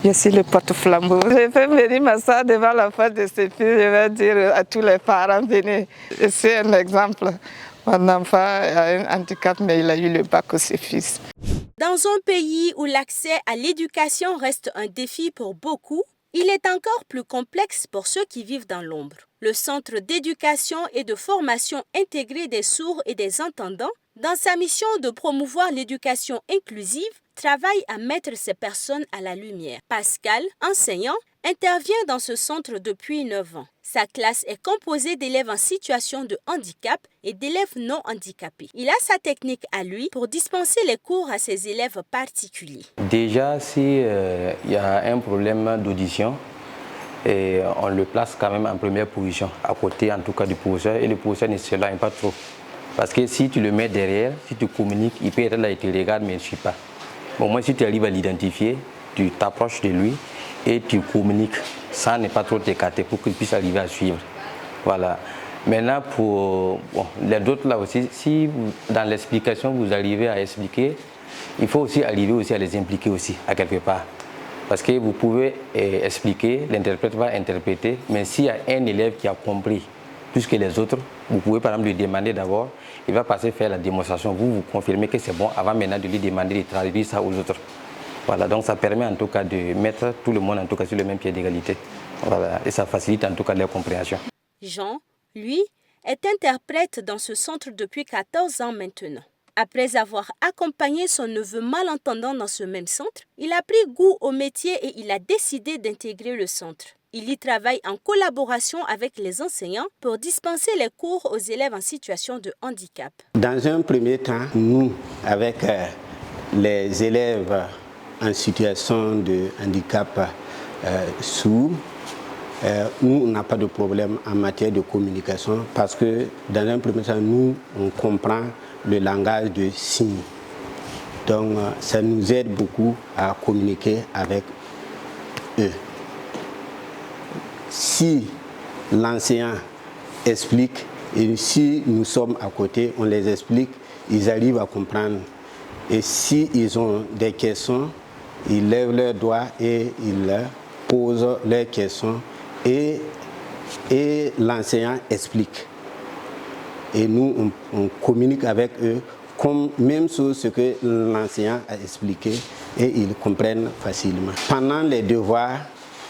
Je suis le porte-flambeau. Je peux venir m'asseoir devant la face de ces filles, je vais dire à tous les parents, venez. C'est un exemple. Mon enfant a un handicap, mais il a eu le bac aussi, fils. Dans un pays où l'accès à l'éducation reste un défi pour beaucoup, il est encore plus complexe pour ceux qui vivent dans l'ombre. Le Centre d'éducation et de formation intégrée des sourds et des entendants, dans sa mission de promouvoir l'éducation inclusive, travaille à mettre ces personnes à la lumière. Pascal, enseignant, intervient dans ce centre depuis 9 ans. Sa classe est composée d'élèves en situation de handicap et d'élèves non handicapés. Il a sa technique à lui pour dispenser les cours à ses élèves particuliers. Déjà, s'il y a un problème d'audition, on le place quand même en première position, à côté en tout cas du professeur, et le professeur ne s'éloigne pas trop. Parce que si tu le mets derrière, si tu communiques, il peut être là, il te regarde, mais il ne suit pas. Au moins, si tu arrives à l'identifier, tu t'approches de lui et tu communiques sans ne pas trop t'écarter pour qu'il puisse arriver à suivre. Voilà. Maintenant, pour les autres là aussi, si vous, dans l'explication vous arrivez à expliquer, il faut aussi arriver aussi à les impliquer aussi, à quelque part. Parce que vous pouvez expliquer, l'interprète va interpréter, mais s'il y a un élève qui a compris plus que les autres, vous pouvez par exemple lui demander d'abord, il va passer faire la démonstration, vous confirmez que c'est bon avant maintenant de lui demander de traduire ça aux autres. Voilà, donc ça permet en tout cas de mettre tout le monde en tout cas sur le même pied d'égalité. Voilà, et ça facilite en tout cas leur compréhension. Jean, lui, est interprète dans ce centre depuis 14 ans maintenant. Après avoir accompagné son neveu malentendant dans ce même centre, il a pris goût au métier et il a décidé d'intégrer le centre. Il y travaille en collaboration avec les enseignants pour dispenser les cours aux élèves en situation de handicap. Dans un premier temps, nous, avec les élèves en situation de handicap sourd, nous, on n'a pas de problème en matière de communication parce que dans un premier temps, nous, on comprend le langage de signes. Donc, ça nous aide beaucoup à communiquer avec eux. Si l'enseignant explique et si nous sommes à côté, on les explique, ils arrivent à comprendre. Et s'ils ont des questions, ils lèvent leurs doigts et ils posent leurs questions et l'enseignant explique. Et nous, on communique avec eux comme même sur ce que l'enseignant a expliqué et ils comprennent facilement. Pendant les devoirs,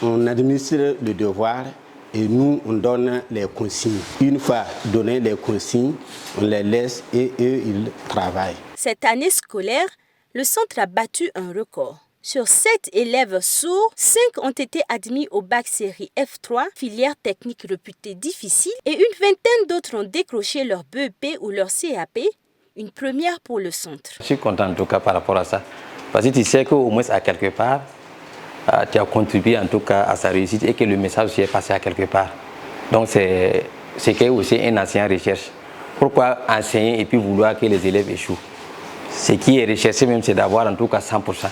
on administre le devoir et nous, on donne les consignes. Une fois donné les consignes, on les laisse et eux, ils travaillent. Cette année scolaire, le centre a battu un record. Sur 7 élèves sourds, 5 ont été admis au bac série F3, filière technique réputée difficile, et une vingtaine d'autres ont décroché leur BEP ou leur CAP, une première pour le centre. Je suis content en tout cas par rapport à ça, parce que tu sais qu'au moins à quelque part, tu as contribué en tout cas à sa réussite et que le message aussi est passé à quelque part. Donc c'est aussi un enseignant recherche. Pourquoi enseigner et puis vouloir que les élèves échouent? Ce qui est recherché même, c'est d'avoir en tout cas 100%.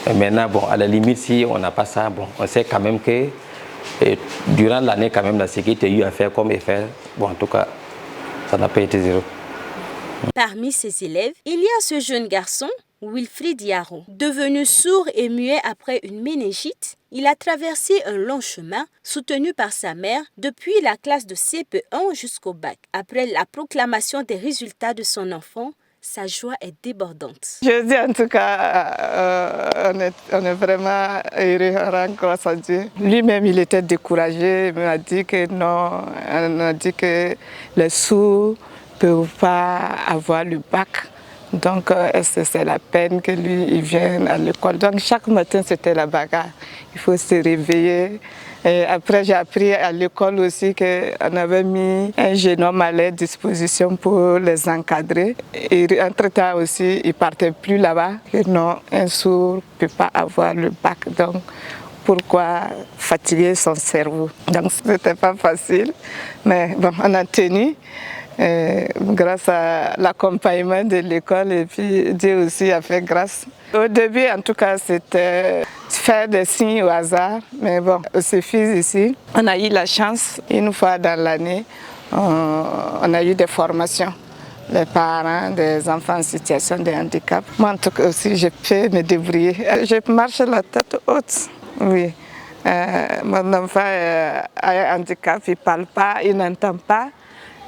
Et maintenant, bon, à la limite, si on n'a pas ça, bon, on sait quand même que durant l'année, quand même, ce qui était eu à faire comme effet, bon, en tout cas, ça n'a pas été zéro. Parmi ces élèves, il y a ce jeune garçon, Wilfried Yaro. Devenu sourd et muet après une méningite, il a traversé un long chemin soutenu par sa mère depuis la classe de CP1 jusqu'au bac. Après la proclamation des résultats de son enfant, sa joie est débordante. Je dis en tout cas, on est vraiment heureux, on rend grâce à Dieu. Lui-même, il était découragé, il m'a dit que non, on a dit que les sourds ne peuvent pas avoir le bac. Donc, c'est la peine que lui, il vienne à l'école. Donc, chaque matin, c'était la bagarre. Il faut se réveiller. Et après, j'ai appris à l'école aussi qu'on avait mis un jeune homme à leur disposition pour les encadrer. Et entre-temps aussi, il ne partait plus là-bas. Que non, un sourd ne peut pas avoir le bac. Donc, pourquoi fatiguer son cerveau? Donc, ce n'était pas facile. Mais bon, on a tenu. Grâce à l'accompagnement de l'école et puis Dieu aussi a fait grâce. Au début, en tout cas, c'était faire des signes au hasard, mais bon, au CEFIS ici, on a eu la chance, une fois dans l'année, on a eu des formations. Les parents des enfants en situation de handicap. Moi, en tout cas aussi, je peux me débrouiller. Je marche la tête haute. Oui. Mon enfant a un handicap, il ne parle pas, il n'entend pas,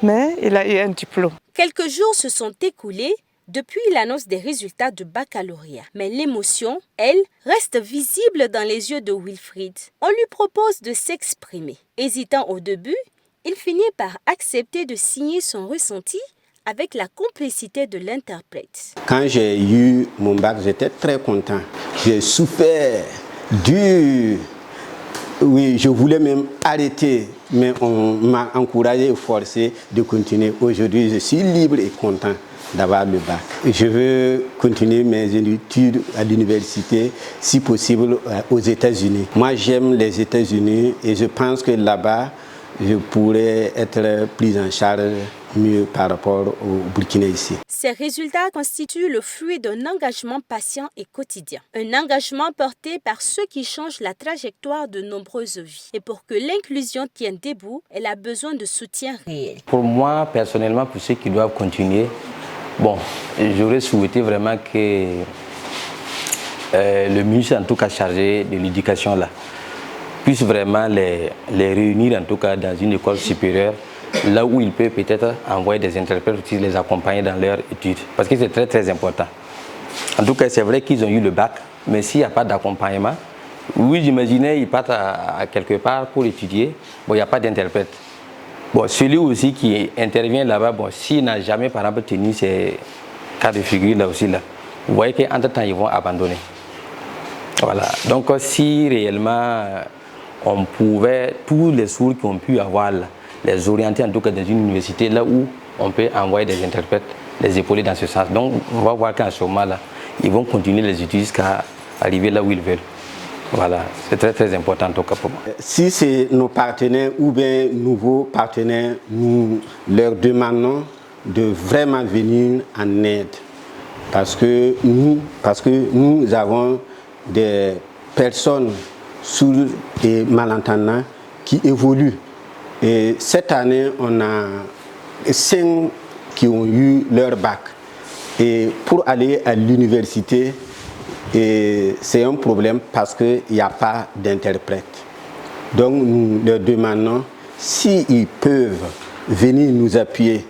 mais il a eu un diplôme. Quelques jours se sont écoulés depuis l'annonce des résultats du baccalauréat. Mais l'émotion, elle, reste visible dans les yeux de Wilfried. On lui propose de s'exprimer. Hésitant au début, il finit par accepter de signer son ressenti avec la complicité de l'interprète. Quand j'ai eu mon bac, j'étais très content. J'ai souffert dur. Oui, je voulais même arrêter, mais on m'a encouragé et forcé de continuer. Aujourd'hui, je suis libre et content d'avoir le bac. Je veux continuer mes études à l'université, si possible aux États-Unis. Moi, j'aime les États-Unis et je pense que là-bas, je pourrais être pris en charge mieux par rapport au Burkina ici. Ces résultats constituent le fruit d'un engagement patient et quotidien. Un engagement porté par ceux qui changent la trajectoire de nombreuses vies. Et pour que l'inclusion tienne debout, elle a besoin de soutien réel. Pour moi, personnellement, pour ceux qui doivent continuer, bon, j'aurais souhaité vraiment que le ministre, en tout cas chargé de l'éducation, là, puisse vraiment les réunir, en tout cas dans une école supérieure, là où il peut peut-être envoyer des interprètes qui les accompagner dans leurs études. Parce que c'est très très important. En tout cas, c'est vrai qu'ils ont eu le bac, mais s'il n'y a pas d'accompagnement, oui, j'imaginais ils partent à quelque part pour étudier, bon, il n'y a pas d'interprète. Bon, celui aussi qui intervient là-bas, bon, s'il n'a jamais par exemple tenu ces cas de figure là aussi, là, vous voyez qu'entre-temps, ils vont abandonner. Voilà. Donc, si réellement on pouvait, tous les sourds qui ont pu avoir là, les orienter en tout cas dans une université là où on peut envoyer des interprètes, les épauler dans ce sens. Donc on va voir qu'en ce moment-là, ils vont continuer les études jusqu'à arriver là où ils veulent. Voilà, c'est très très important en tout cas pour moi. Si c'est nos partenaires ou bien nouveaux partenaires, nous leur demandons de vraiment venir en aide. Parce que nous avons des personnes sourdes et malentendants qui évoluent. Et cette année, on a 5 qui ont eu leur bac. Et pour aller à l'université, c'est un problème parce qu'il n'y a pas d'interprète. Donc nous leur demandons s'ils peuvent venir nous appuyer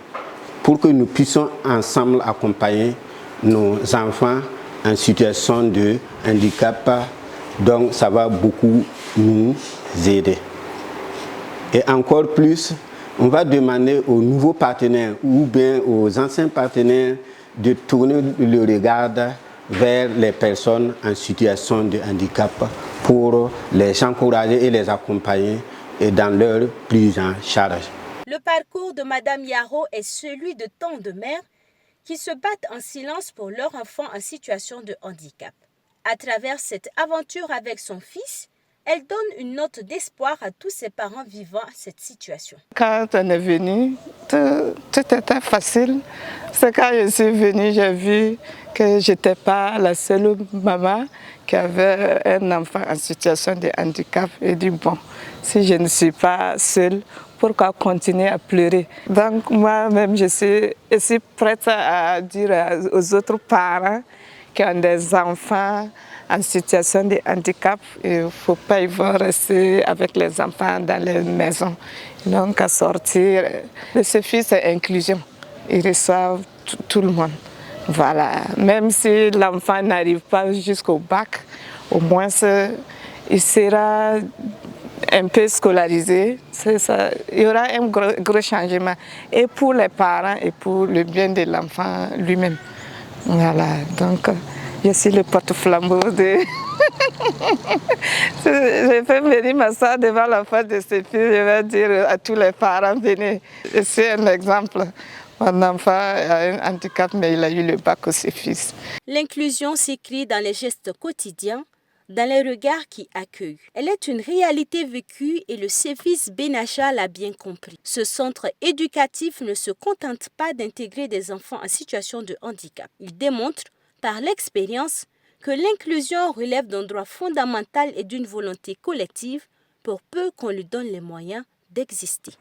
pour que nous puissions ensemble accompagner nos enfants en situation de handicap. Donc ça va beaucoup nous aider. Et encore plus, on va demander aux nouveaux partenaires ou bien aux anciens partenaires de tourner le regard vers les personnes en situation de handicap pour les encourager et les accompagner dans leur prise en charge. Le parcours de Madame Yaro est celui de tant de mères qui se battent en silence pour leur enfant en situation de handicap. À travers cette aventure avec son fils, elle donne une note d'espoir à tous ses parents vivant cette situation. Quand on est venu, tout était facile. C'est quand je suis venue, j'ai vu que je n'étais pas la seule maman qui avait un enfant en situation de handicap. Et dit bon, si je ne suis pas seule, pourquoi continuer à pleurer? Donc moi-même, je suis prête à dire aux autres parents qui ont des enfants en situation de handicap, il ne faut pas y voir rester avec les enfants dans les maisons. Donc à sortir, le CEFI c'est inclusion, ils reçoivent tout le monde. Voilà, même si l'enfant n'arrive pas jusqu'au bac, au moins il sera un peu scolarisé, ça, il y aura un gros changement, et pour les parents et pour le bien de l'enfant lui-même. Voilà, donc je suis le porte-flambeau de... Je peux venir m'asseoir devant la face de ces filles, je vais dire à tous les parents, venez. C'est un exemple. Mon enfant a un handicap, mais il a eu le bac aussi, fils. L'inclusion s'écrit dans les gestes quotidiens, dans les regards qui accueillent. Elle est une réalité vécue et le service Benacha l'a bien compris. Ce centre éducatif ne se contente pas d'intégrer des enfants en situation de handicap. Il démontre par l'expérience que l'inclusion relève d'un droit fondamental et d'une volonté collective pour peu qu'on lui donne les moyens d'exister.